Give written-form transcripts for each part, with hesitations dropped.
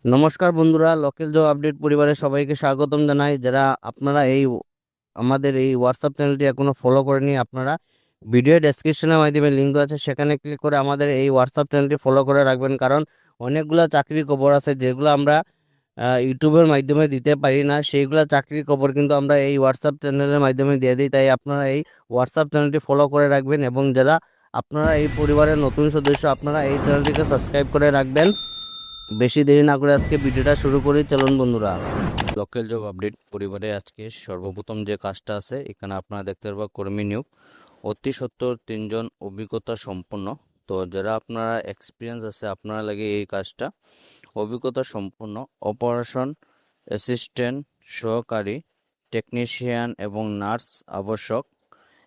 নমস্কার বন্ধুরা, local job update পরিবারের সবাইকে স্বাগতম জানাই। যারা আপনারা আমাদের এই হোয়াটসঅ্যাপ চ্যানেলটি এখনো ফলো করেনি, আপনারা ভিডিও ডেসক্রিপশনের মাধ্যমে লিঙ্ক দেওয়া আছে, সেখানে ক্লিক করে আমাদের এই হোয়াটসঅ্যাপ চ্যানেলটি ফলো করে রাখবেন। কারণ অনেকগুলো চাকরির খবর আছে যেগুলো আমরা ইউটিউবের মাধ্যমে দিতে পারি না, সেইগুলো চাকরির খবর কিন্তু আমরা এই হোয়াটসঅ্যাপ চ্যানেলের মাধ্যমে দিয়ে দিই। তাই আপনারা এই হোয়াটসঅ্যাপ চ্যানেলটি ফলো করে রাখবেন, এবং যারা আপনারা এই পরিবারের নতুন সদস্য, আপনারা এই চ্যানেলটিকে সাবস্ক্রাইব করে রাখবেন। বেশি দেরি না করে আজকে ভিডিওটা শুরু করি, চলুন বন্ধুরা। লোকাল জব আপডেট পরিবারে আজকে সর্বপ্রথম যে কাজটা আছে, এখানে আপনারা দেখতে পারবেন কর্মী নিয়োগ অতি সত্তর 3 জন অভিজ্ঞতা সম্পন্ন। তো যারা আপনারা এক্সপিরিয়েন্স আছে আপনারা লাগে এই কাজটা, অভিজ্ঞতা সম্পন্ন অপারেশন অ্যাসিস্ট্যান্ট, সহকারী, টেকনিশিয়ান এবং নার্স আবশ্যক।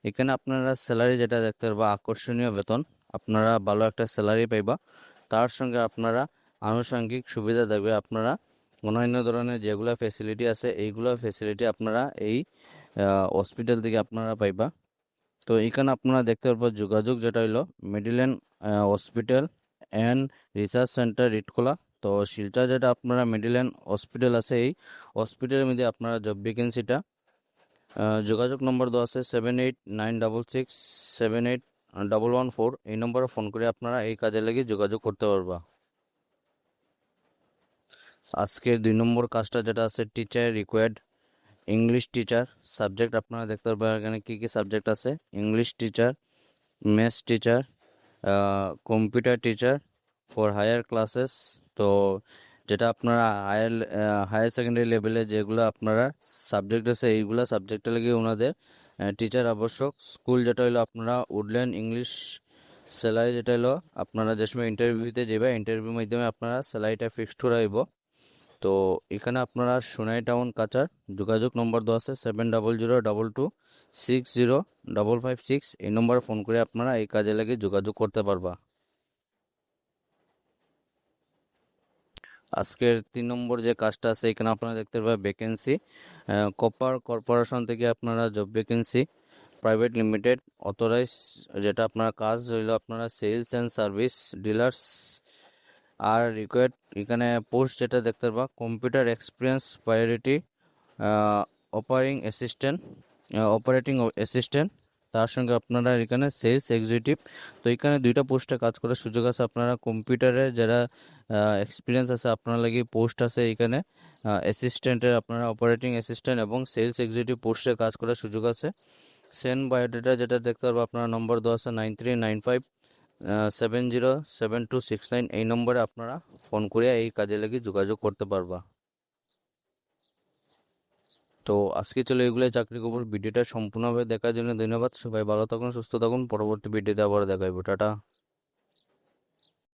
এখানে আপনারা স্যালারি যেটা দেখতে পারবা আকর্ষণীয় বেতন, আপনারা ভালো একটা স্যালারি পাইবা। তার সঙ্গে আপনারা আনুষঙ্গিক সুবিধা থাকবে, আপনারা অন্যান্য ধরনের যেগুলো ফেসিলিটি আছে এইগুলো ফেসিলিটি আপনারা এই হসপিটাল থেকে আপনারা পাইবা। তো এখানে আপনারা দেখতে পারবো যোগাযোগ যেটা হইলো মেডিল্যান্ড হসপিটাল অ্যান্ড রিসার্চ সেন্টার রিটকোলা। তো শিলচর যেটা আপনারা মেডিল্যান্ড হসপিটাল আছে, এই হসপিটালের মধ্যে আপনারা জব ভ্যাকেন্সিটা, যোগাযোগ নম্বর দেওয়া আছে 7896678114। এই নম্বরে ফোন করে আপনারা এই কাজে লেগে যোগাযোগ করতে পারবা। আজকের 2 নম্বর কাজটা যেটা আছে teacher required English teacher. Subject আপনারা দেখতে পারবেন এখানে কী কী সাবজেক্ট আছে: English teacher, maths teacher, computer teacher for higher classes. তো যেটা আপনারা হায়ার সেকেন্ডারি লেভেলে যেগুলো আপনারা সাবজেক্ট আছে এইগুলো সাবজেক্টে লেগে ওনাদের টিচার আবশ্যক। স্কুল যেটা হলো আপনারা উডল্যান্ড ইংলিশ। স্যালারি যেটা হলো আপনারা যে সময় ইন্টারভিউতে যাবে, ইন্টারভিউর মাধ্যমে আপনারা স্যালারিটা ফিক্সড করা হইব। তো এখানে আপনারা সোনাই টাউন কাচার, যোগাযোগ নম্বর দেওয়া আছে 700222605556। এই নম্বরে ফোন করে আপনারা এই কাজে লাগে যোগাযোগ করতে পারবা। আজকের 3 নম্বর যে কাজটা আছে, এখানে আপনারা দেখতে পাবেন ভ্যাকেন্সি কপার কর্পোরেশন থেকে আপনারা job vacancy private limited authorise. যেটা আপনার কাজ হইল আপনারা সেলস অ্যান্ড সার্ভিস ডিলার্স আর রিকোয়ার্ড। এখানে পোস্ট যেটা দেখতে পারবা computer experience priority operating assistant. তার সঙ্গে আপনারা এখানে সেলস এক্সিকিউটিভ। তো এখানে 2টা পোস্টে কাজ করার সুযোগ আছে। আপনারা কম্পিউটারে যারা এক্সপিরিয়েন্স আছে আপনারা লাগি পোস্ট আছে এখানে অ্যাসিস্ট্যান্টের, আপনারা অপারেটিং অ্যাসিস্ট্যান্ট এবং সেলস এক্সিকিউটিভ পোস্টে কাজ করার সুযোগ আছে। সেন্ড বায়োডাটা যেটা দেখতে পারবো আপনার নম্বর দেওয়া আছে 9395707269। এই নম্বরে আপনারা ফোন করে এই কাজে লাগি যোগাযোগ করতে পারবা। তো আজকে চলো এগুলো চাকরি খবর। ভিডিওটা সম্পূর্ণভাবে দেখার জন্য ধন্যবাদ। সবাই ভালো থাকুন, সুস্থ থাকুন। পরবর্তী ভিডিওতে আবার দেখাইবো। টাটা।